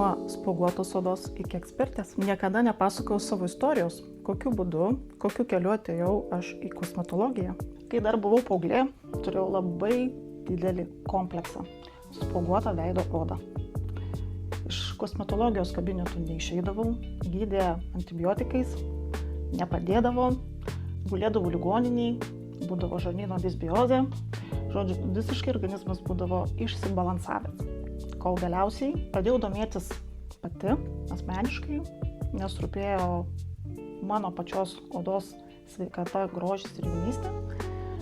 nuo spuoguotos odos iki ekspertės. Niekada nepasakojau savo istorijos, kokiu būdu, kokiu keliu atėjau aš į kosmetologiją. Kai dar buvau paauglė, turėjau labai didelį kompleksą – spuoguotą veido odą. Iš kosmetologijos kabinetų neišeidavau, gydė antibiotikais, nepadėdavo, gulėdavau ligoniniai, būdavo žarnyno disbiozė, žodžiu, visiškai organizmas būdavo išsibalansavęs. Kol galiausiai pradėjau domėtis pati, asmeniškai, nes rūpėjo mano pačios odos sveikata, grožis ir jaunystė.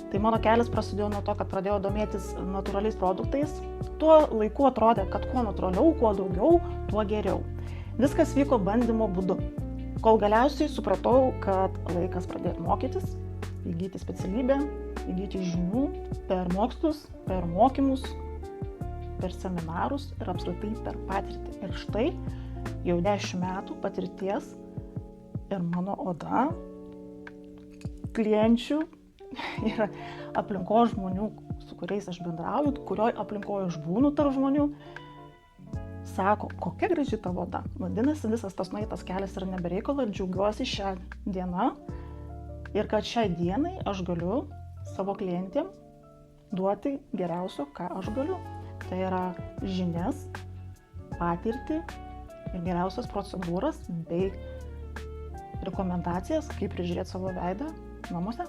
Tai mano kelias prasidėjo nuo to, kad pradėjau domėtis natūraliais produktais. Tuo laiku atrodė, kad kuo natūraliau, kuo daugiau, tuo geriau. Viskas vyko bandymo būdu. Kol galiausiai supratau, kad laikas pradėti mokytis, įgyti specialybę, įgyti žinių per mokslus, per mokymus, per seminarus ir apskritai per patirtį. Ir štai jau 10 metų patirties ir mano oda, klienčių ir aplinkos žmonių, su kuriais aš bendrauju, kurioj aplinkoje aš būnu tarp žmonių, sako, kokia graži tavo oda. Vadinasi, visas tas nueitas kelias yra nebereikalo ir džiaugiuosi šią dieną ir kad šiai dienai aš galiu savo klientėm duoti geriausio, ką aš galiu. Tai yra žinias, patirtį ir geriausias procedūras bei rekomendacijas, kaip prižiūrėti savo veidą namuose.